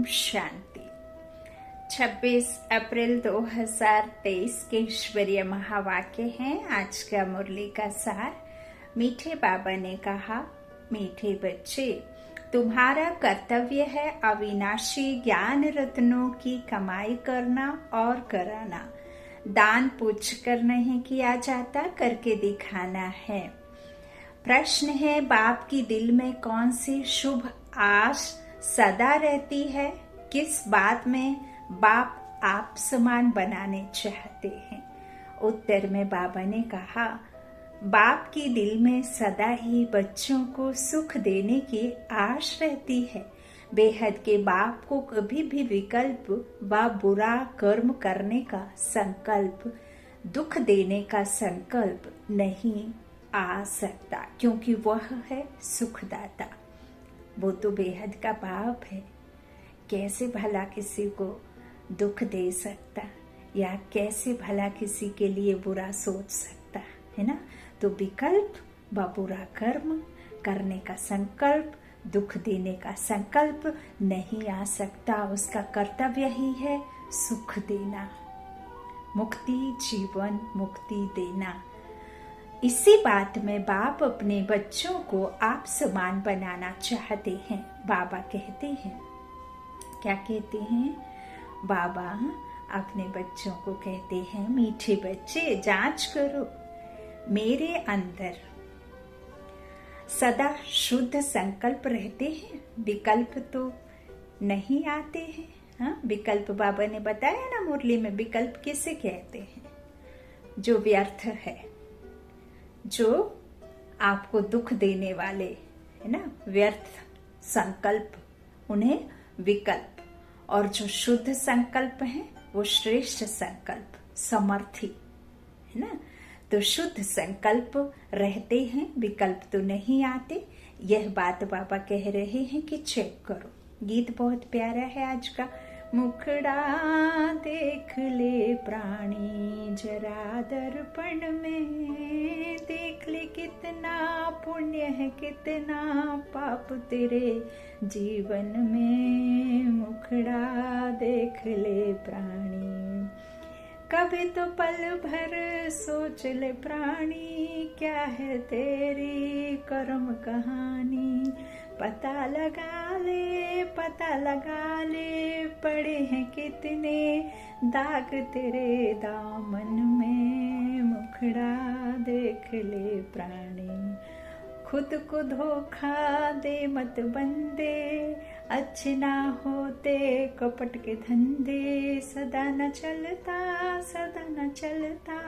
शांति। 26 अप्रैल 2023 के ईश्वरीय महावाक्य हैं। आज का मुरली का सार। मीठे बाबा ने कहा, मीठे बच्चे, तुम्हारा कर्तव्य है अविनाशी ज्ञान रत्नों की कमाई करना और कराना। दान पूछ कर नहीं किया जाता, करके दिखाना है। प्रश्न है, बाप की दिल में कौन सी शुभ आश सदा रहती है? किस बात में बाप आप समान बनाने चाहते हैं? उत्तर में बाबा ने कहा, बाप की दिल में सदा ही बच्चों को सुख देने की आश रहती है। बेहद के बाप को कभी भी विकल्प व बुरा कर्म करने का संकल्प, दुख देने का संकल्प नहीं आ सकता, क्योंकि वह है सुखदाता। वो तो बेहद का बाप है। कैसे भला किसी को दुख दे सकता, या कैसे भला किसी के लिए बुरा सोच सकता है ना? तो विकल्प व बुरा कर्म करने का संकल्प, दुख देने का संकल्प नहीं आ सकता। उसका कर्तव्य ही है सुख देना, मुक्ति, जीवन मुक्ति देना। इसी बात में बाप अपने बच्चों को आप समान बनाना चाहते हैं। बाबा कहते हैं, क्या कहते हैं? बाबा अपने बच्चों को कहते हैं, मीठे बच्चे, जांच करो, मेरे अंदर सदा शुद्ध संकल्प रहते हैं, विकल्प तो नहीं आते हैं। हाँ, विकल्प बाबा ने बताया ना मुरली में, विकल्प किसे कहते हैं? जो व्यर्थ है, जो आपको दुख देने वाले है ना, व्यर्थ संकल्प, उन्हें विकल्प। और जो शुद्ध संकल्प है वो श्रेष्ठ संकल्प, समर्थी है ना। तो शुद्ध संकल्प रहते हैं, विकल्प तो नहीं आते। यह बात बाबा कह रहे हैं कि चेक करो। गीत बहुत प्यारा है आज का। मुखड़ा देख ले प्राणी जरा दर्पण में, देख ले कितना पुण्य है कितना पाप तेरे जीवन में। मुखड़ा देख ले प्राणी, कभी तो पल भर सोच ले प्राणी, क्या है तेरी कर्म कहानी। पता लगा ले पड़े हैं कितने दाग तेरे दामन में। मुखड़ा देख ले प्राणी, खुद को धोखा दे मत बंदे, अच्छे ना होते कपट के धंधे। सदा न चलता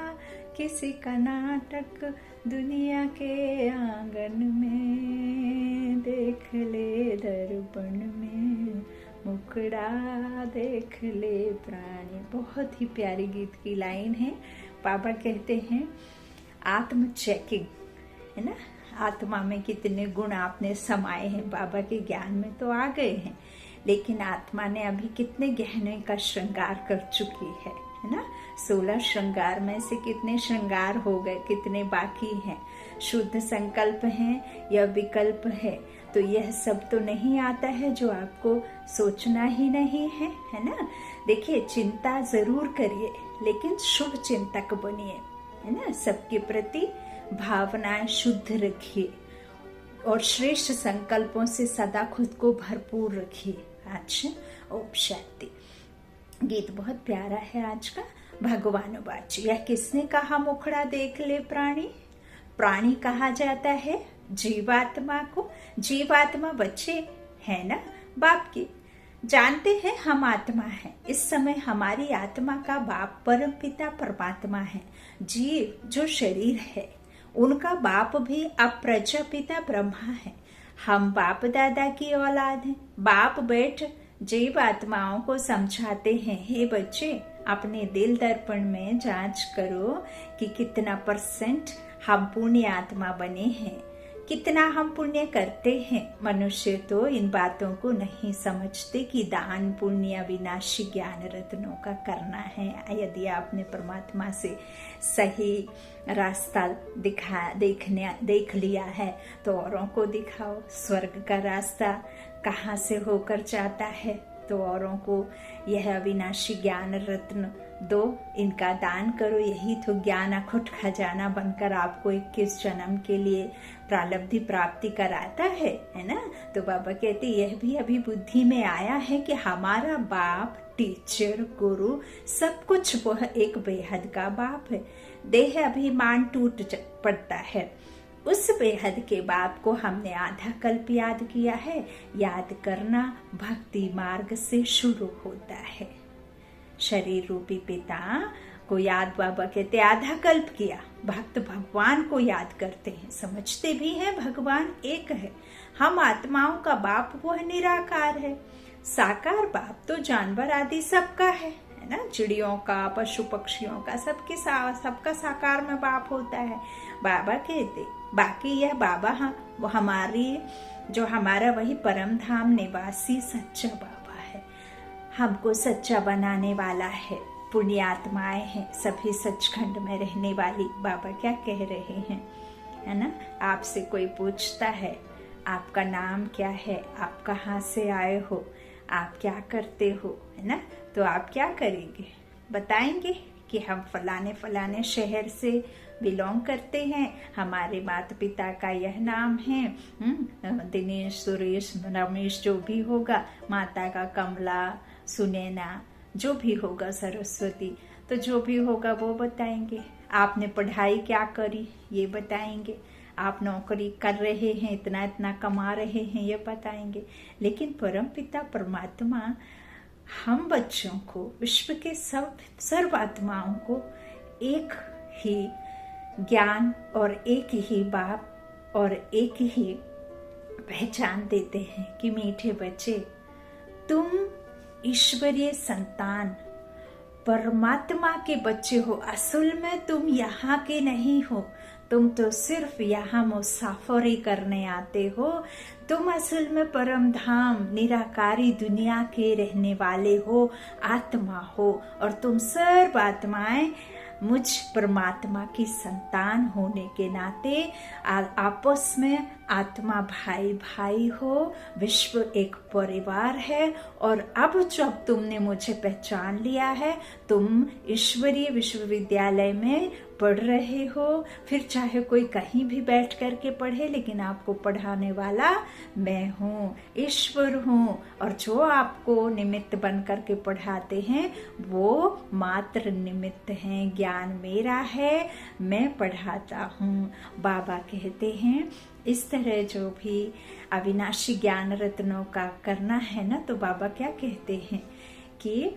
किसी का नाटक दुनिया के आंगन में। देख ले दर्पण में, मुखड़ा देख ले प्राणी। बहुत ही प्यारी गीत की लाइन है। बाबा कहते हैं, आत्म चेकिंग है ना, आत्मा में कितने गुण आपने समाये हैं। बाबा के ज्ञान में तो आ गए हैं, लेकिन आत्मा ने अभी कितने गहने का श्रृंगार कर चुकी है ना। 16 श्रृंगार में से कितने श्रृंगार हो गए, कितने बाकी हैं। शुद्ध संकल्प है या विकल्प है, तो यह सब तो नहीं आता है जो आपको सोचना ही नहीं है ना। देखिए, चिंता जरूर करिए, लेकिन शुभ चिंतक बनिए, है ना। सबके प्रति भावनाएं शुद्ध रखिए और श्रेष्ठ संकल्पों से सदा खुद को भरपूर रखिए। अच्छा, ओम शांति। गीत बहुत प्यारा है आज का। भगवान वाची, यह किसने कहा मुखड़ा देख ले प्राणी? प्राणी कहा जाता है जीवात्मा को। जीवात्मा बच्चे है ना बाप के। जानते हैं हम आत्मा है। इस समय हमारी आत्मा का बाप परम पिता परमात्मा है। जीव जो शरीर है, उनका बाप भी अब प्रजापिता ब्रह्मा है। हम बाप दादा की औलाद हैं। बाप बैठ जीव आत्माओं को समझाते हैं, हे बच्चे, अपने दिल दर्पण में जांच करो कि कितना % हम पुण्य आत्मा बने हैं, कितना हम पुण्य करते हैं। मनुष्य तो इन बातों को नहीं समझते कि दान पुण्य विनाशी ज्ञान रत्नों का करना है। यदि आपने परमात्मा से सही रास्ता देख लिया है, तो औरों को दिखाओ। स्वर्ग का रास्ता कहाँ से होकर जाता है? तो औरों को यह अविनाशी ज्ञान रत्न दो, इनका दान करो। यही तो ज्ञान अखुट खजाना बनकर आपको 21 जन्म के लिए प्रारब्धि प्राप्ति कराता है ना। तो बाबा कहते यह भी अभी बुद्धि में आया है कि हमारा बाप, टीचर, गुरु, सब कुछ वह एक बेहद का बाप है। देह अभिमान टूट पड़ता है, उस बेहद के बाप को हमने आधा कल्प याद किया है। याद करना भक्ति मार्ग से शुरू होता है। शरीर रूपी पिता को याद बाबा कहते आधा कल्प किया। भक्त भगवान को याद करते हैं, समझते भी हैं भगवान एक है। हम आत्माओं का बाप वह निराकार है। साकार बाप तो जानवर आदि सबका है ना, चिड़ियों का, पशु पक्षियों का, सबका साकार में बाप होता है। बाबा कहते बाकी यह बाबा वो हमारी जो हमारा वही परम धाम निवासी सच्चा बाबा है, हमको सच्चा बनाने वाला है। पुण्यात्माएं हैं सभी सचखंड में रहने वाली। बाबा क्या कह रहे हैं, है ना। आपसे कोई पूछता है आपका नाम क्या है, आप कहाँ से आए हो, आप क्या करते हो, है ना, तो आप क्या करेंगे, बताएंगे कि हम फलाने फलाने शहर से बिलोंग करते हैं, हमारे माता पिता का यह नाम है, दिनेश, सुरेश, रमेश, जो भी होगा, माता का कमला, सुनैना, जो भी होगा, सरस्वती, तो जो भी होगा वो बताएंगे। आपने पढ़ाई क्या करी ये बताएंगे, आप नौकरी कर रहे हैं, इतना इतना कमा रहे हैं, ये बताएंगे। लेकिन परम पिता परमात्मा हम बच्चों को, विश्व के सर्व आत्माओं को एक ही ज्ञान और एक ही बाप और एक ही पहचान देते हैं कि मीठे बच्चे, तुम ईश्वरीय संतान परमात्मा के बच्चे हो। असल में तुम यहाँ के नहीं हो, तुम तो सिर्फ यहाँ मुसाफरी करने आते हो। तुम असल में परम धाम निराकारी दुनिया के रहने वाले हो, आत्मा हो। और तुम सर्व आत्माएं मुझ परमात्मा की संतान होने के नाते आपस में आत्मा भाई भाई हो, विश्व एक परिवार है। और अब जब तुमने मुझे पहचान लिया है, तुम ईश्वरीय विश्वविद्यालय में पढ़ रहे हो, फिर चाहे कोई कहीं भी बैठ करके पढ़े, लेकिन आपको पढ़ाने वाला मैं हूँ, ईश्वर हूँ। और जो आपको निमित्त बन करके पढ़ाते हैं वो मात्र निमित्त हैं, ज्ञान मेरा है, मैं पढ़ाता हूँ। बाबा कहते हैं इस तरह जो भी अविनाशी ज्ञान रत्नों का करना है ना, तो बाबा क्या कहते हैं कि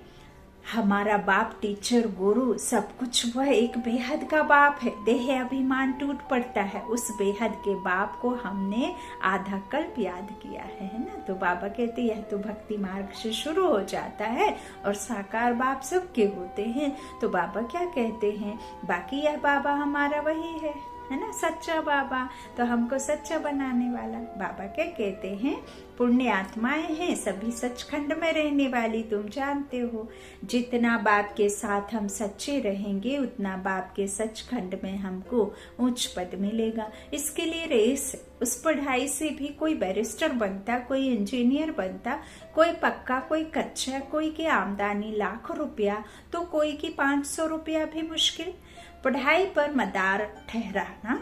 हमारा बाप, टीचर, गुरु, सब कुछ वह एक बेहद का बाप है। देह अभिमान टूट पड़ता है, उस बेहद के बाप को हमने आधा कल्प याद किया है ना। तो बाबा कहते यह तो भक्ति मार्ग से शुरू हो जाता है और साकार बाप सबके होते हैं। तो बाबा क्या कहते हैं, बाकी यह बाबा हमारा वही है ना, सच्चा बाबा, तो हमको सच्चा बनाने वाला। बाबा क्या कहते हैं, पुण्य आत्माएं हैं सभी सचखंड में रहने वाली, तुम जानते हो। जितना बाप के साथ हम सच्चे रहेंगे उतना बाप के सचखंड में हमको उच्च पद मिलेगा। इसके लिए रेस, उस पढ़ाई से भी कोई बैरिस्टर बनता, कोई इंजीनियर बनता, कोई पक्का, कोई कच्चा, कोई की आमदनी लाख रुपया तो कोई की 500 रुपया भी मुश्किल। पढ़ाई पर मदार ठहराना।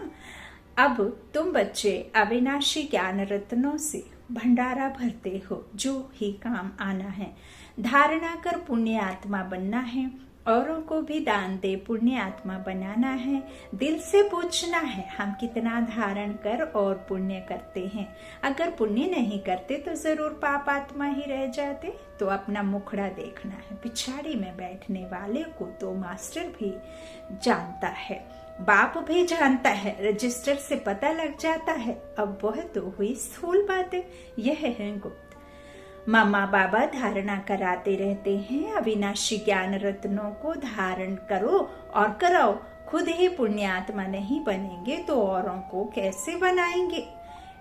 अब तुम बच्चे अविनाशी ज्ञान रत्नों से भंडारा भरते हो, जो ही काम आना है। धारणा कर पुण्य आत्मा बनना है, औरों को भी दान दे पुण्य आत्मा बनाना है। दिल से पूछना है हम कितना धारण कर और पुण्य करते हैं। अगर पुण्य नहीं करते तो जरूर पाप आत्मा ही रह जाते। तो अपना मुखड़ा देखना है। पिछाड़ी में बैठने वाले को तो मास्टर भी जानता है, बाप भी जानता है, रजिस्टर से पता लग जाता है। अब वह तो हुई स्थूल बातें, यह है गुप्त। मामा बाबा धारणा कराते रहते हैं, अविनाशी ज्ञान रत्नों को धारण करो और कराओ। खुद ही पुण्यात्मा नहीं बनेंगे तो औरों को कैसे बनाएंगे।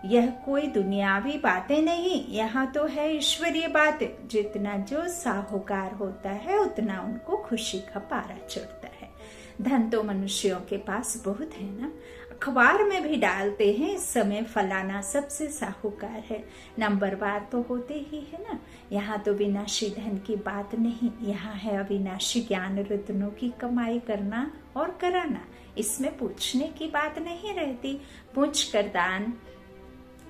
यह कोई दुनियावी बातें नहीं, यहाँ तो है ईश्वरीय बातें। जितना जो साहूकार होता है उतना उनको खुशी का पारा चढ़ता है। धन तो मनुष्यों के पास बहुत है ना, अखबार में भी डालते हैं, इस समय फलाना सबसे साहूकार है। नंबरवार तो होते ही है ना। यहाँ तो विनाशी धन की बात नहीं, यहाँ है अविनाशी ज्ञान रत्नों की कमाई करना और कराना। इसमें पूछने की बात नहीं रहती, पूछ कर दान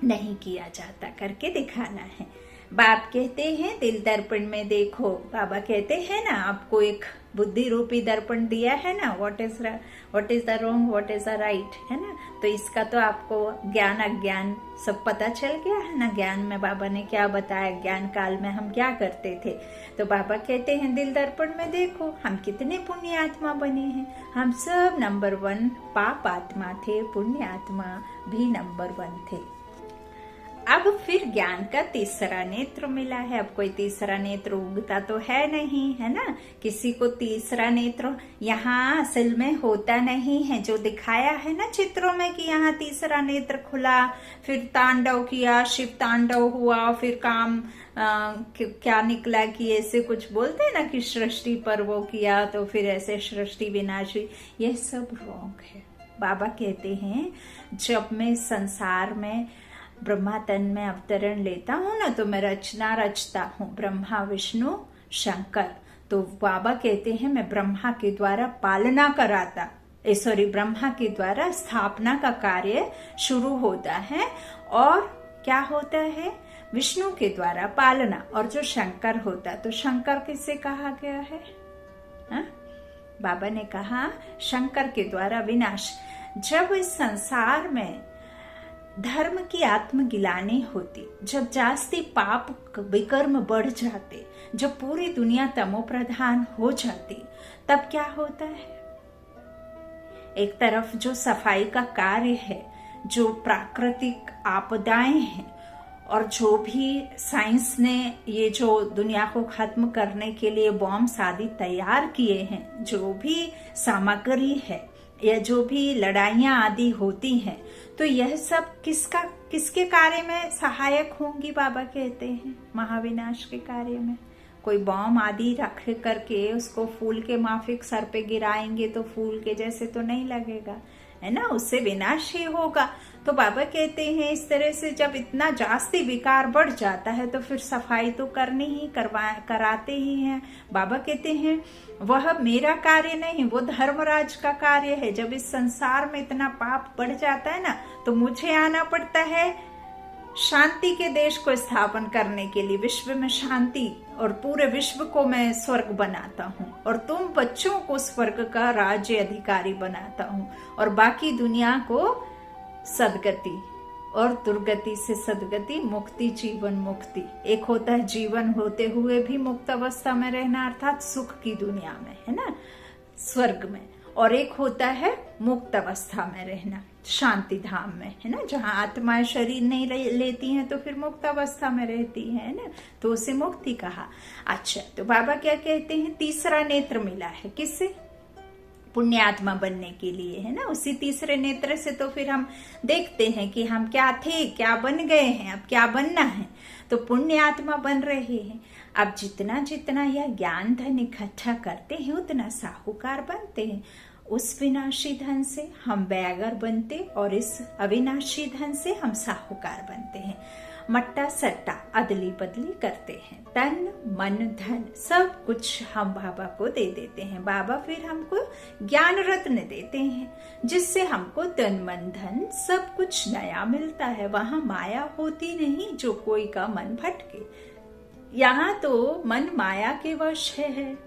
नहीं किया जाता, करके दिखाना है। बाप कहते हैं दिल दर्पण में देखो, बाबा कहते हैं ना आपको एक बुद्धि रूपी दर्पण दिया है ना, what is the wrong, what is the right, है ना। तो इसका तो आपको ज्ञान अज्ञान सब पता चल गया है ना। ज्ञान में बाबा ने क्या बताया, ज्ञान काल में हम क्या करते थे। तो बाबा कहते हैं दिल दर्पण में देखो, हम कितने पुण्य आत्मा बने हैं। हम सब नंबर 1 पाप आत्मा थे, पुण्य आत्मा भी नंबर 1 थे। अब फिर ज्ञान का तीसरा नेत्र मिला है। अब कोई तीसरा नेत्र उगता तो है नहीं, है ना। किसी को तीसरा नेत्र यहाँ असल में होता नहीं है। जो दिखाया है ना चित्रों में कि यहाँ तीसरा नेत्र खुला, फिर तांडव किया, शिव तांडव हुआ, फिर काम क्या निकला कि ऐसे कुछ बोलते हैं ना कि सृष्टि पर वो किया तो फिर ऐसे सृष्टि विनाश हुई। यह सब रॉन्ग है। बाबा कहते हैं जब मैं संसार में ब्रह्मा तन में अवतरण लेता हूँ ना, तो मैं रचना रचता हूँ, ब्रह्मा विष्णु शंकर। तो बाबा कहते हैं मैं ब्रह्मा के द्वारा पालना कराता, ब्रह्मा के द्वारा स्थापना का कार्य शुरू होता है, और क्या होता है, विष्णु के द्वारा पालना, और जो शंकर होता, तो शंकर किससे कहा गया है? बाबा ने कहा शंकर के द्वारा विनाश। जब इस संसार में धर्म की आत्मगिलानी होती, जब जास्ती पाप विकर्म बढ़ जाते, जब पूरी दुनिया तमो प्रधान हो जाती, तब क्या होता है? एक तरफ जो सफाई का कार्य है, जो प्राकृतिक आपदाएं हैं, और जो भी साइंस ने ये जो दुनिया को खत्म करने के लिए बॉम्ब आदि तैयार किए हैं, जो भी सामग्री है या जो भी लड़ाइयां आदि होती हैं, तो यह सब किसके कार्य में सहायक होंगी? बाबा कहते हैं महाविनाश के कार्य में। कोई बॉम्ब आदि रख करके उसको फूल के माफिक सर पे गिराएंगे तो फूल के जैसे तो नहीं लगेगा, है ना, उससे विनाश ही होगा। तो बाबा कहते हैं इस तरह से जब इतना जास्ती विकार बढ़ जाता है तो फिर सफाई तो करनी ही कराते ही हैं। बाबा कहते हैं वह मेरा कार्य नहीं, वो धर्मराज का कार्य है। जब इस संसार में इतना पाप बढ़ जाता है ना, तो मुझे आना पड़ता है शांति के देश को स्थापन करने के लिए, विश्व में शांति, और पूरे विश्व को मैं स्वर्ग बनाता हूँ, और तुम बच्चों को स्वर्ग का राज्य अधिकारी बनाता हूँ, और बाकी दुनिया को सदगति, और दुर्गति से सदगति, मुक्ति, जीवन मुक्ति। एक होता है जीवन होते हुए भी मुक्त अवस्था में रहना, अर्थात सुख की दुनिया में, है ना, स्वर्ग में, और एक होता है मुक्त अवस्था में रहना, शांति धाम में, है ना, जहाँ आत्माएं शरीर नहीं लेती हैं तो फिर मुक्त अवस्था में रहती है ना, तो उसे मुक्ति कहा। अच्छा, तो बाबा क्या कहते हैं, तीसरा नेत्र मिला है किससे? पुण्यात्मा बनने के लिए, है ना। उसी तीसरे नेत्र से तो फिर हम देखते हैं कि हम क्या थे, क्या बन गए हैं, अब क्या बनना है। तो पुण्यात्मा बन रहे हैं। अब जितना जितना यह ज्ञान धन इकट्ठा करते हैं उतना साहूकार बनते हैं। उस विनाशी धन से हम बैगर बनते, और इस अविनाशी धन से हम साहूकार बनते हैं। मट्टा सट्टा अदली बदली करते हैं, तन मन धन सब कुछ हम बाबा को दे देते हैं। बाबा फिर हमको ज्ञान रत्न देते हैं, जिससे हमको तन मन धन सब कुछ नया मिलता है। वहां माया होती नहीं जो कोई का मन भटके। यहाँ तो मन माया के वश है,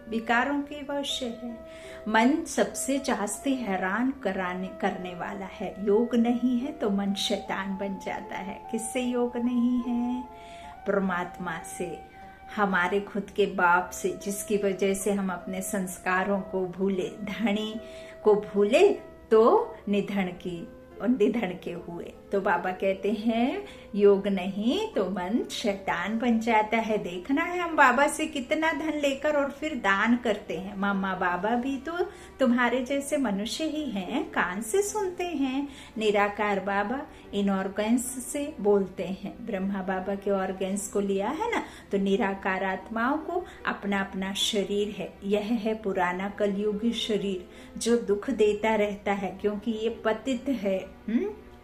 विकारों के वश है। मन सबसे जास्ती हैरान करने वाला है। योग नहीं है तो मन शैतान बन जाता है। किससे योग नहीं है? परमात्मा से, हमारे खुद के बाप से, जिसकी वजह से हम अपने संस्कारों को भूले। धनी को भूले तो निधन की निधन के हुए। तो बाबा कहते हैं योग नहीं तो मन शैतान बन जाता है। देखना है हम बाबा से कितना धन लेकर और फिर दान करते हैं। मामा बाबा भी तो तुम्हारे जैसे मनुष्य ही हैं, कान से सुनते हैं। निराकार बाबा इन ऑर्गन्स से बोलते हैं। ब्रह्मा बाबा के ऑर्गन्स को लिया है ना, तो निराकार आत्माओं को अपना अपना शरीर है। यह है पुराना कलयुगी शरीर जो दुख देता रहता है, क्योंकि ये पतित है।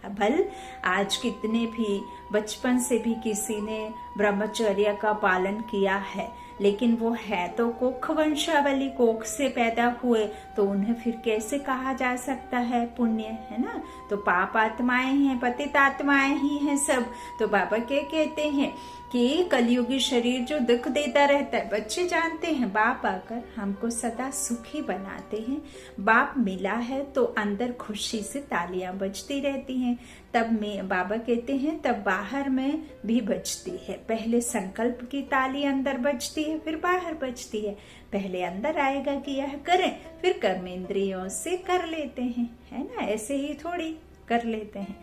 भल आज कितने भी बचपन से भी किसी ने ब्रह्मचर्य का पालन किया है, लेकिन वो है तो कोख वंशावली, कोख से पैदा हुए, तो उन्हें फिर कैसे कहा जा सकता है पुण्य, है ना। तो पाप आत्माएं हैं, पतित आत्माएं ही हैं सब। तो बाबा क्या कहते हैं कि कलयुगी शरीर जो दुख देता रहता है। बच्चे जानते हैं बाप आकर हमको सदा सुखी बनाते हैं। बाप मिला है तो अंदर खुशी से तालियां बजती रहती हैं। तब में बाबा कहते हैं तब बाहर में भी बजती है। पहले संकल्प की ताली अंदर बजती है, फिर बाहर बजती है। पहले अंदर आएगा कि यह करें, फिर कर्मेंद्रियों से कर लेते हैं, है ना। ऐसे ही थोड़ी कर लेते हैं।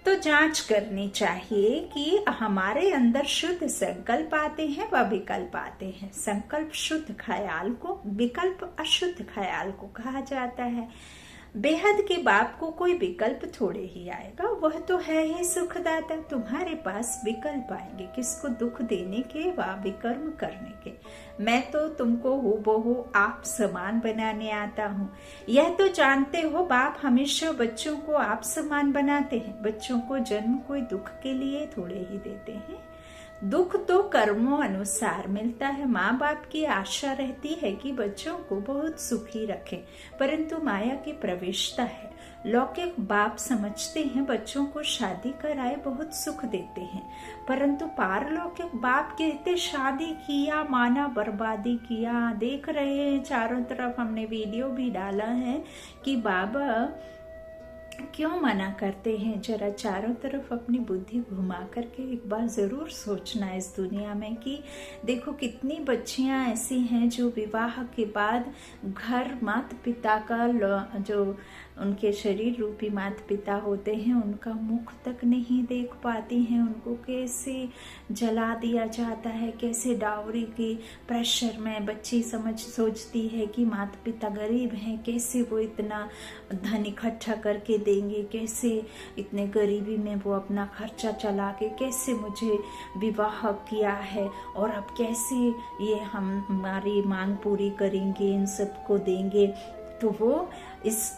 तो जांच करनी चाहिए कि हमारे अंदर शुद्ध संकल्प आते हैं व विकल्प आते हैं। संकल्प शुद्ध ख्याल को, विकल्प अशुद्ध ख्याल को कहा जाता है। बेहद के बाप को कोई विकल्प थोड़े ही आएगा, वह तो है ही सुखदाता। तुम्हारे पास विकल्प आएंगे किसको दुख देने के व विकर्म करने के। मैं तो तुमको हूबहू आप समान बनाने आता हूँ। यह तो जानते हो बाप हमेशा बच्चों को आप समान बनाते हैं। बच्चों को जन्म कोई दुख के लिए थोड़े ही देते हैं। दुख तो कर्मों अनुसार मिलता है। माँ बाप की आशा रहती है कि बच्चों को बहुत सुखी रखें, परंतु माया की प्रवेशता है। लौकिक बाप समझते हैं बच्चों को शादी कराए बहुत सुख देते हैं, परंतु पारलौकिक बाप कहते शादी किया माना बर्बादी किया। देख रहे हैं चारों तरफ, हमने वीडियो भी डाला है कि बाबा क्यों मना करते हैं। जरा चारों तरफ अपनी बुद्धि घुमा करके एक बार जरूर सोचना इस दुनिया में कि देखो कितनी बच्चियां ऐसी हैं जो विवाह के बाद घर माता पिता का जो उनके शरीर रूपी माता पिता होते हैं उनका मुख तक नहीं देख पाती हैं। उनको कैसे जला दिया जाता है, कैसे डावरी के प्रेशर में बच्ची सोचती है कि माता पिता गरीब हैं, कैसे वो इतना धन इकट्ठा करके देंगे, कैसे इतने गरीबी में वो अपना खर्चा चला के कैसे मुझे विवाह किया है और अब कैसे ये हमारी मांग पूरी करेंगे, इन सबको देंगे। तो वो इस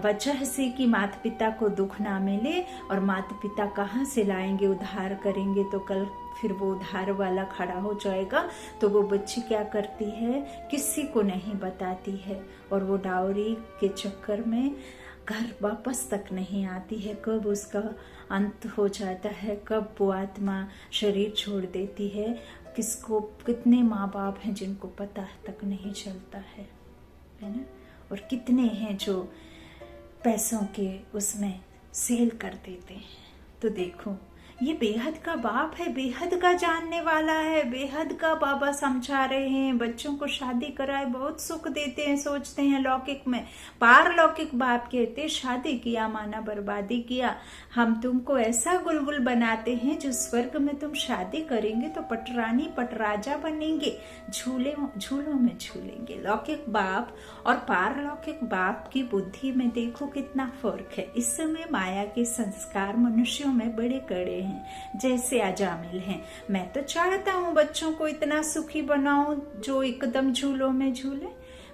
वजह से कि माता पिता को दुख ना मिले, और माता पिता कहाँ से लाएंगे, उधार करेंगे तो कल फिर वो उधार वाला खड़ा हो जाएगा। तो वो बच्ची क्या करती है, किसी को नहीं बताती है, और वो डावरी के चक्कर में घर वापस तक नहीं आती है। कब उसका अंत हो जाता है, कब वो आत्मा शरीर छोड़ देती है, किसको, कितने माँ बाप हैं जिनको पता तक नहीं चलता है ना। और कितने हैं जो पैसों के उसमें सेल कर देते हैं। तो देखो ये बेहद का बाप है, बेहद का जानने वाला है, बेहद का बाबा समझा रहे हैं। बच्चों को शादी कराए बहुत सुख देते हैं, सोचते हैं लौकिक में। पारलौकिक बाप कहते शादी किया माना बर्बादी किया। हम तुमको ऐसा गुलगुल बनाते हैं जो स्वर्ग में तुम शादी करेंगे तो पटरानी पटराजा बनेंगे, झूलों में झूलेंगे। लौकिक बाप और पारलौकिक बाप की बुद्धि में देखो कितना फर्क है। इस समय माया के संस्कार मनुष्यों में बड़े कड़े हैं, जैसे अजामिल हैं। मैं तो चाहता हूँ बच्चों को इतना सुखी बनाऊं जो एकदम झूलों में झूले।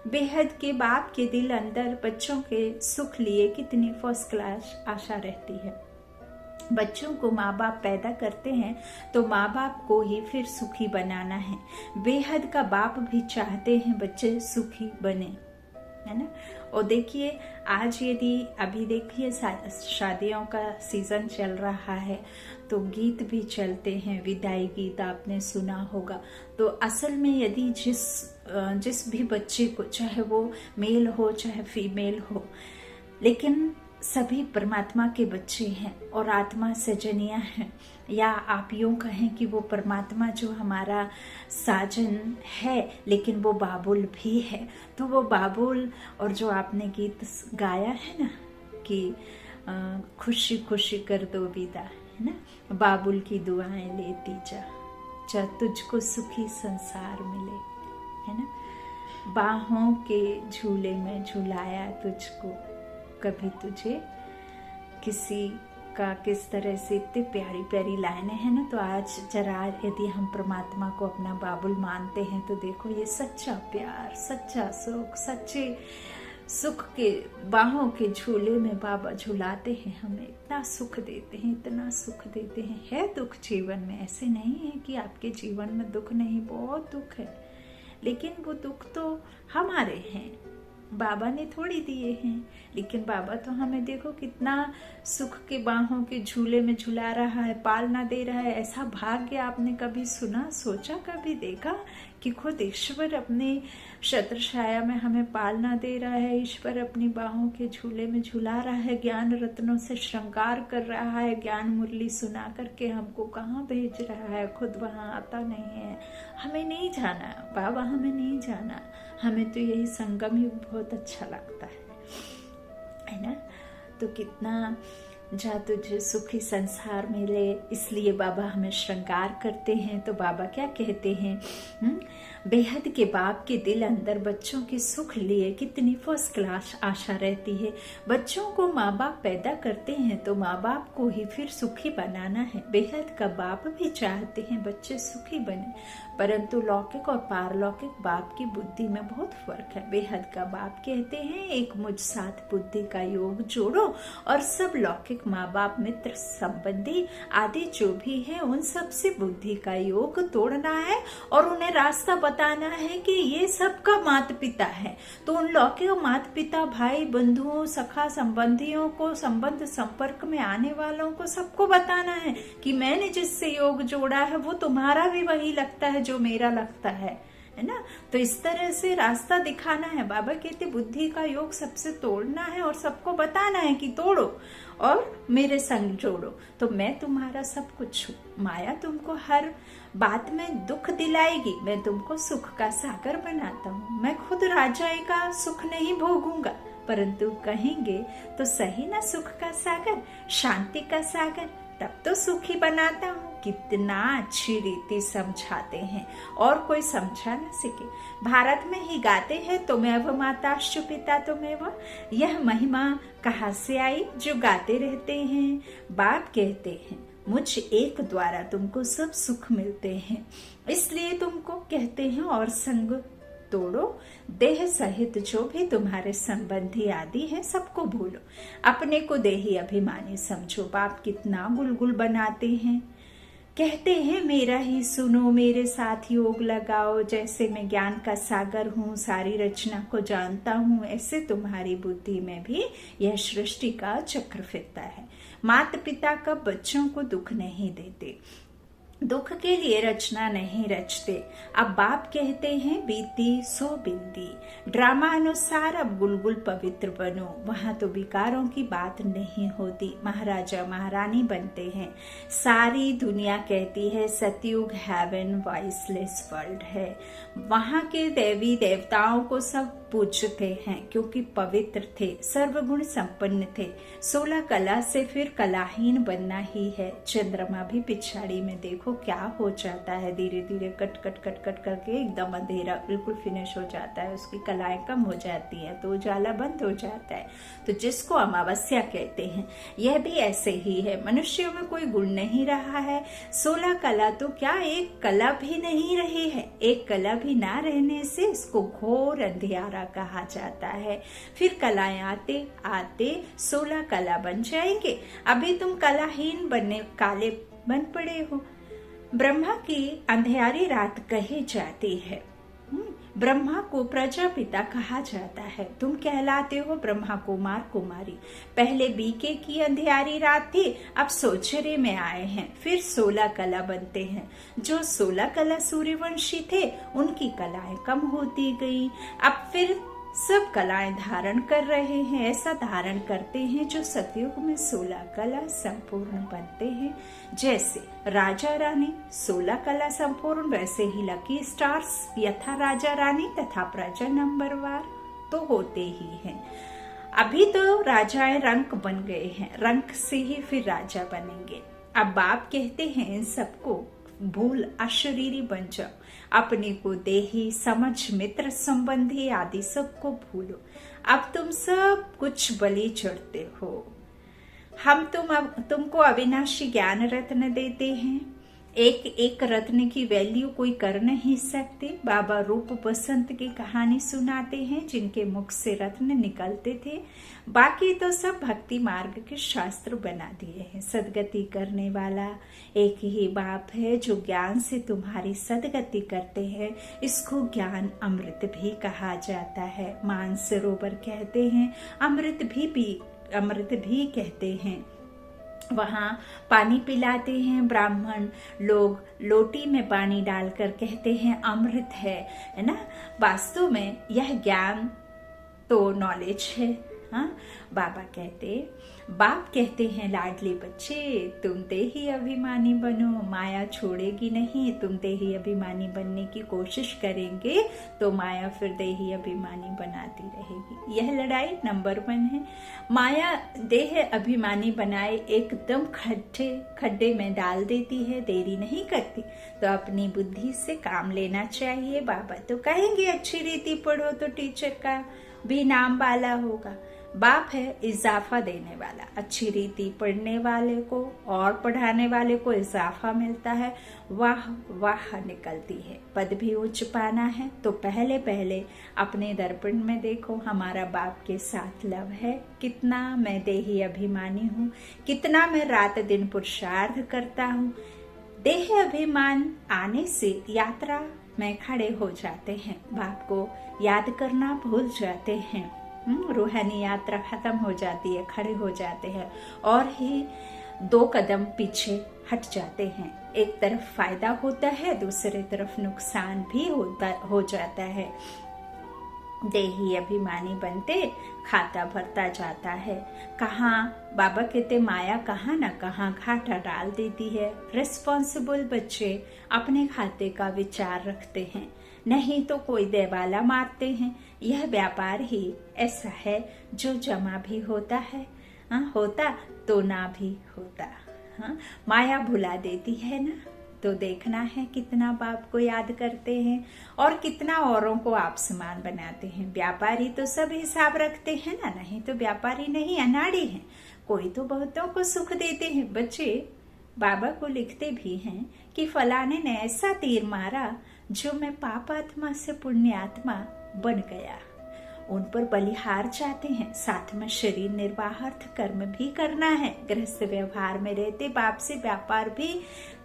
बेहद के बाप के दिल अंदर बच्चों के सुख लिए कितनी फर्स्ट क्लास आशा रहती है। बच्चों को माँ बाप पैदा करते हैं तो माँ बाप को ही फिर सुखी बनाना है। बेहद का बाप भी चाहते हैं बच्चे सुखी बने, है ना। और देखिए आज यदि अभी देखिए शादियों का सीजन चल रहा है तो गीत भी चलते हैं, विदाई गीत आपने सुना होगा। तो असल में यदि जिस भी बच्चे को, चाहे वो मेल हो चाहे फीमेल हो, लेकिन सभी परमात्मा के बच्चे हैं और आत्मा सजनिया हैं, या आप यूं कहें कि वो परमात्मा जो हमारा साजन है लेकिन वो बाबुल भी है। तो वो बाबुल, और जो आपने गीत गाया है ना कि खुशी खुशी कर दो विदा, है ना। बाबुल की दुआएं लेती जा तुझको सुखी संसार मिले, है ना। बाहों के झूले में झुलाया तुझको, कभी तुझे किसी का किस तरह से, इतनी प्यारी प्यारी लाइनें हैं ना। तो आज जरा यदि हम परमात्मा को अपना बाबुल मानते हैं तो देखो ये सच्चा प्यार, सच्चा सुख, सच्चे सुख के बाहों के झूले में बाबा झुलाते हैं, हमें इतना सुख देते हैं, इतना सुख देते हैं। है दुख जीवन में, ऐसे नहीं है कि आपके जीवन में दुख नहीं, बहुत दुख है, लेकिन वो दुख तो हमारे हैं, बाबा ने थोड़ी दिए हैं। लेकिन बाबा तो हमें देखो कितना सुख के बाहों के झूले में झुला रहा है, पालना दे रहा है। ऐसा भाग्य आपने कभी सुना, सोचा, कभी देखा कि खुद ईश्वर अपने छत्र छाया में हमें पालना दे रहा है, ईश्वर अपनी बाहों के झूले में झुला रहा है, ज्ञान रत्नों से श्रृंगार कर रहा है, ज्ञान मुरली सुना करके हमको कहाँ भेज रहा है, खुद वहां आता नहीं है। हमें नहीं जाना बाबा, हमें नहीं जाना, हमें तो यही संगम युग बहुत अच्छा लगता है ना। तो कितना जा तुझे सुखी संसार मिले, इसलिए बाबा हमें श्रृंगार करते हैं। तो बाबा क्या कहते हैं, बेहद के बाप के दिल अंदर बच्चों के सुख लिए कितनी फर्स्ट क्लास आशा रहती है। बच्चों को माँ बाप पैदा करते हैं तो माँ बाप को ही फिर सुखी बनाना है। बेहद का बाप भी चाहते हैं बच्चे सुखी बने, परंतु लौकिक और पारलौकिक बाप की बुद्धि में बहुत फर्क है। बेहद का बाप कहते हैं एक मुझ साथ बुद्धि का योग जोड़ो और सब लौकिक माँ बाप मित्र संबंधी आदि जो भी है उन सब से बुद्धि का योग तोड़ना है और उन्हें रास्ता बताना है कि ये सबका माता पिता है। तो उन लौकिक माता पिता, भाई बंधुओं, सखा संबंधियों को, संबंध संपर्क में आने वालों को सबको बताना है कि मैंने जिससे योग जोड़ा है वो तुम्हारा भी वही लगता है जो मेरा लगता है ना। तो इस तरह से रास्ता दिखाना है। बाबा कहते बुद्धि का योग सबसे तोड़ना है और सबको बताना है कि तोड़ो और मेरे संग जोड़ो, तो मैं तुम्हारा सब कुछ हूँ। माया तुमको हर बात में दुख दिलाएगी, मैं तुमको सुख का सागर बनाता हूँ। मैं खुद राजा का सुख नहीं भोगूंगा, परंतु कहेंगे तो सही ना सुख का सागर, शांति का सागर, तब तो सुखी बनाता हूँ। कितना अच्छी रीति समझाते हैं और कोई समझा न सके। भारत में ही गाते हैं तुमेव माताश्च पिता तुमेव, यह महिमा कहाँ से आई जो गाते रहते हैं। बाप कहते हैं मुझ एक द्वारा तुमको सब सुख मिलते हैं, इसलिए तुमको कहते हैं और संग तोड़ो, देह सहित जो भी तुम्हारे संबंधी आदि है सबको भूलो, अपने को देही अभिमानी समझो। बाप कितना गुलगुल बनाते हैं, कहते हैं मेरा ही सुनो, मेरे साथ योग लगाओ। जैसे मैं ज्ञान का सागर हूँ, सारी रचना को जानता हूँ, ऐसे तुम्हारी बुद्धि में भी यह सृष्टि का चक्र फिरता है। माता पिता कब बच्चों को दुख नहीं देते, दुख के लिए रचना नहीं रचते। अब बाप कहते हैं बीती सो बिंदी, ड्रामा अनुसार अब गुलगुल पवित्र बनो। वहां तो विकारों की बात नहीं होती, महाराजा महारानी बनते हैं। सारी दुनिया कहती है सतयुग हेवन वॉइसलेस वर्ल्ड है। वहां के देवी देवताओं को सब पूजते हैं क्योंकि पवित्र थे, सर्वगुण संपन्न थे। 16 कला से फिर कलाहीन बनना ही है। चंद्रमा भी पिछाड़ी में देखो क्या हो जाता है, धीरे धीरे कट कट कट कट करके एकदम अंधेरा बिल्कुल फिनिश हो जाता है, उसकी कलाएं कम हो जाती है तो उजाला बंद हो जाता है। तो जिसको अमावस्या कहते हैं यह भी ऐसे ही है। मनुष्यों में कोई गुण नहीं रहा है। 16 कला तो क्या एक कला भी नहीं रही है। एक कला भी ना रहने से इसको घोर अंधियारा कहा जाता है। फिर कलाएं आते आते 16 कला बन जाएंगे। अभी तुम कलाहीन बनने काले बन पड़े हो। ब्रह्मा की अंधियारी रात कही जाती है। ब्रह्मा को प्रजापिता कहा जाता है। तुम कहलाते हो ब्रह्मा कुमार कुमारी। पहले बीके की अंधियारी रात थी, अब सोचरे में आए हैं। फिर 16 कला बनते हैं। जो 16 कला सूर्यवंशी थे उनकी कलाएं कम होती गई। अब फिर सब कलाएं धारण कर रहे हैं। ऐसा धारण करते हैं जो सतयुग में 16 कला संपूर्ण बनते हैं। जैसे राजा रानी 16 कला संपूर्ण, वैसे ही लकी स्टार्स यथा राजा रानी तथा प्रजा नंबरवार तो होते ही हैं। अभी तो राजाएं रंक बन गए हैं, रंक से ही फिर राजा बनेंगे। अब बाप कहते हैं इन सबको भूल अशरीरी बन जाओ, अपने को देही समझ मित्र संबंधी आदि सबको भूलो। अब तुम सब कुछ बलि चढ़ते हो। हम तुमको अविनाशी ज्ञान रत्न देते हैं। एक एक रत्न की वैल्यू कोई कर नहीं सकते। बाबा रूप बसंत की कहानी सुनाते हैं जिनके मुख से रत्न निकलते थे। बाकी तो सब भक्ति मार्ग के शास्त्र बना दिए हैं। सदगति करने वाला एक ही बाप है जो ज्ञान से तुम्हारी सदगति करते हैं। इसको ज्ञान अमृत भी कहा जाता है। मानसरोवर कहते हैं, अमृत भी कहते हैं। वहाँ पानी पिलाते हैं ब्राह्मण लोग, लोटी में पानी डालकर कहते हैं अमृत है ना। वास्तव में यह ज्ञान तो नॉलेज है। हाँ, बाप कहते हैं लाडले बच्चे, तुम देही अभिमानी बनो, माया छोड़ेगी नहीं। तुम देही अभिमानी बनने की कोशिश करेंगे तो माया फिर देही अभिमानी बनाती रहेगी। यह लड़ाई नंबर 1 है। माया देह अभिमानी बनाए एकदम खड्डे में डाल देती है, देरी नहीं करती। तो अपनी बुद्धि से काम लेना चाहिए। बाबा तो कहेंगे अच्छी रीति पढ़ो तो टीचर का भी नाम वाला होगा। बाप है इजाफा देने वाला। अच्छी रीति पढ़ने वाले को और पढ़ाने वाले को इजाफा मिलता है, वाह वाह निकलती है। पद भी उच्च पाना है तो पहले पहले अपने दर्पण में देखो, हमारा बाप के साथ लव है। कितना मैं देही अभिमानी हूँ, कितना मैं रात दिन पुरुषार्थ करता हूँ। देह अभिमान आने से यात्रा में खड़े हो जाते हैं, बाप को याद करना भूल जाते हैं। रूहानी यात्रा खत्म हो जाती है, खड़े हो जाते हैं और ही 2 कदम पीछे हट जाते हैं। एक तरफ फायदा होता है, दूसरी तरफ नुकसान भी हो जाता है। देही अभिमानी बनते खाता भरता जाता है। कहाँ बाबा कहते माया कहाँ न कहाँ घाटा डाल देती है। रिस्पॉन्सिबल बच्चे अपने खाते का विचार रखते हैं, नहीं तो कोई देवाला मारते हैं। यह व्यापार ही ऐसा है जो जमा भी होता है, होता तो ना भी होता। माया भुला देती है ना। तो देखना है कितना बाप को याद करते हैं और कितना औरों को आप समान बनाते हैं। व्यापारी तो सब हिसाब रखते हैं ना, नहीं तो व्यापारी नहीं, अनाड़ी हैं। कोई तो बहुतों को सुख देते हैं। बच्चे बाबा को लिखते भी हैं कि फलाने ने ऐसा तीर मारा जो मैं पाप आत्मा से पुण्य आत्मा बन गया। उन पर बलिहार चाहते हैं, साथ में शरीर निर्वाहार्थ कर्म भी करना है। गृहस्थ व्यवहार में रहते बाप से व्यापार भी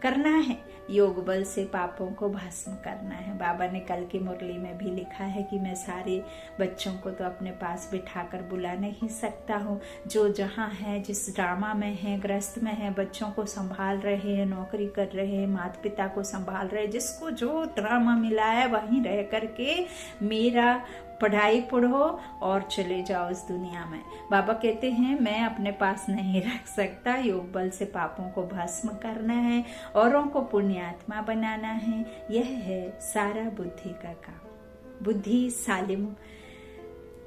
करना है। योग बल से पापों को भस्म करना है। बाबा ने कल की मुरली में भी लिखा है कि मैं सारे बच्चों को तो अपने पास बिठाकर बुला नहीं सकता हूँ। जो जहाँ है, जिस ड्रामा में है, गृहस्थ में है, बच्चों को संभाल रहे हैं, नौकरी कर रहे हैं, माता पिता को संभाल रहे, जिसको जो ड्रामा मिला है वहीं रह करके मेरा पढ़ाई पढ़ो और चले जाओ इस दुनिया में। बाबा कहते हैं मैं अपने पास नहीं रख सकता। योग बल से पापों को भस्म करना है, औरों को पुण्यात्मा बनाना है। यह है सारा बुद्धि का काम। बुद्धि सालिम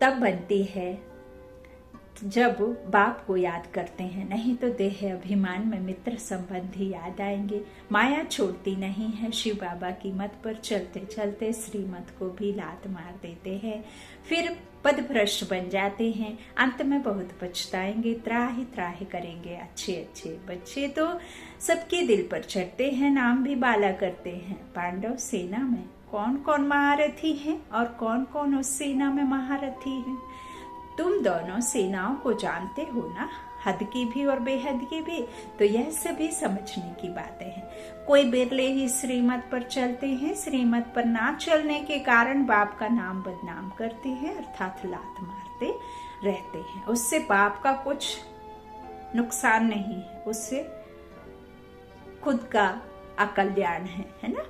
तब बनती है जब बाप को याद करते हैं, नहीं तो देह अभिमान में मित्र संबंधी याद आएंगे। माया छोड़ती नहीं है। शिव बाबा की मत पर चलते चलते श्रीमत को भी लात मार देते हैं, फिर पद भ्रष्ट बन जाते हैं। अंत में बहुत पछताएंगे, त्राही करेंगे। अच्छे बच्चे तो सबके दिल पर चढ़ते हैं, नाम भी बाला करते हैं। पांडव सेना में कौन कौन महारथी हैं और कौन कौन उस सेना में महारथी हैं? तुम दोनों सेनाओं को जानते हो ना, हद की भी और बेहद की भी। तो यह सभी समझने की बातें हैं। कोई बिरले ही श्रीमत पर चलते हैं, श्रीमत पर ना चलने के कारण बाप का नाम बदनाम करते हैं, अर्थात लात मारते रहते हैं। उससे बाप का कुछ नुकसान नहीं है, उससे खुद का अकल्याण है ना।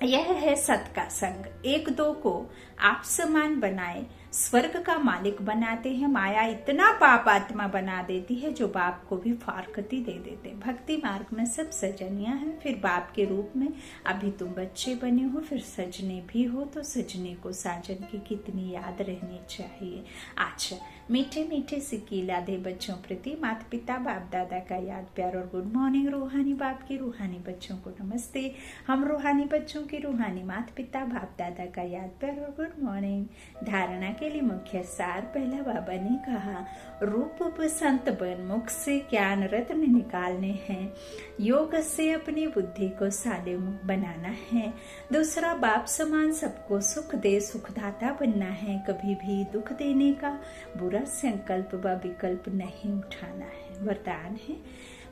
यह है सत का संग। एक दो को आप समान बनाए स्वर्ग का मालिक बनाते हैं। माया इतना पाप आत्मा बना देती है जो बाप को भी फारकती दे देते। भक्ति मार्ग में सब सजनियां हैं, फिर बाप के रूप में। अभी तुम बच्चे बने हो, फिर सजने भी हो, तो सजने को साजन की कितनी याद रहनी चाहिए। अच्छा, मीठे मीठे सिकीला दे बच्चों प्रति माता पिता बाप दादा का याद प्यार और गुड मॉर्निंग। रूहानी बाप की रूहानी बच्चों को नमस्ते। हम रूहानी बच्चों की रूहानी माता पिता बाप दादा का याद प्यार और गुड मॉर्निंग। धारणा के लिए मुख्य सार। पहला बाबा ने कहा, रूप बसंत बन मुख से ज्ञान रत्न निकालने हैं, योग से अपनी बुद्धि को साले मुख बनाना है। दूसरा, बाप समान सबको सुख दे सुखदाता बनना है, कभी भी दुख देने का बुरा संकल्प व विकल्प नहीं उठाना है। वरदान है,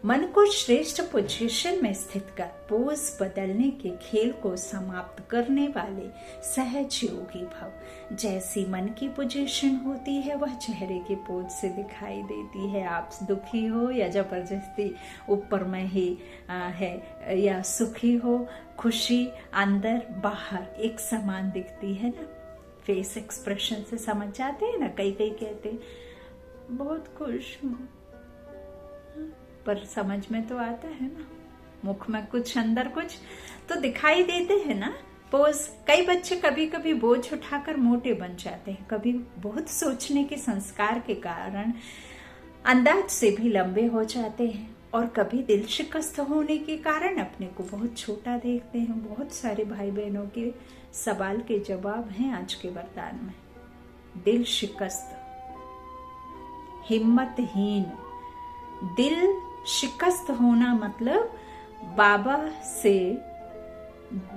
मन को श्रेष्ठ पोजीशन में स्थित कर पोज बदलने के खेल को समाप्त करने वाले सहज योगी भव। जैसी मन की पोजीशन होती है वह चेहरे के पोज से दिखाई देती है। आप दुखी हो या जबरदस्ती ऊपर में ही है, या सुखी हो, खुशी अंदर बाहर एक समान दिखती है ना। फेस एक्सप्रेशन से समझ जाते हैं ना। कई कहते बहुत खुश हूँ, पर समझ में तो आता है ना, मुख में कुछ अंदर कुछ तो दिखाई देते हैं ना। पोज। कई बच्चे कभी कभी बोझ उठाकर मोटे बन जाते हैं, कभी बहुत सोचने के संस्कार के कारण अंदाज से भी लंबे हो जाते हैं, और कभी दिल शिकस्त होने के कारण अपने को बहुत छोटा देखते हैं। बहुत सारे भाई बहनों के सवाल के जवाब हैं आज के वरदान में। दिल शिकस्त, हिम्मतहीन। दिल शिकस्त होना मतलब बाबा से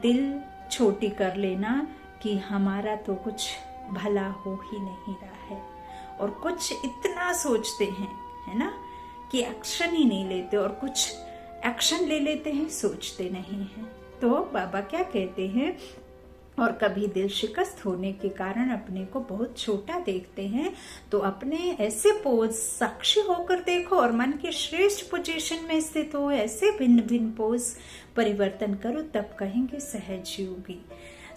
दिल छोटी कर लेना कि हमारा तो कुछ भला हो ही नहीं रहा है, और कुछ इतना सोचते हैं, है ना, कि एक्शन ही नहीं लेते, और कुछ एक्शन ले लेते हैं, सोचते नहीं हैं। तो बाबा क्या कहते हैं, और कभी दिल शिकस्त होने के कारण अपने को बहुत छोटा देखते हैं, तो अपने ऐसे पोज साक्षी होकर देखो और मन के श्रेष्ठ पोजीशन में स्थित हो। ऐसे भिन्न भिन्न पोज परिवर्तन करो, तब कहेंगे सहज योगी।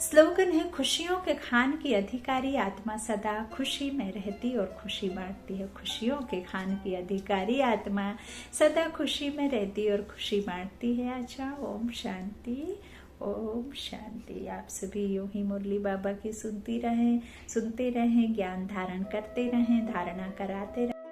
स्लोगन है, खुशियों के खान की अधिकारी आत्मा सदा खुशी में रहती और खुशी बांटती है। खुशियों के खान की अधिकारी आत्मा सदा खुशी में रहती और खुशी बांटती है। अच्छा, ओम शांति, ओम शांति। आप सभी यूं ही मुरली बाबा की सुनते रहें, ज्ञान धारण करते रहें, धारणा कराते रहें।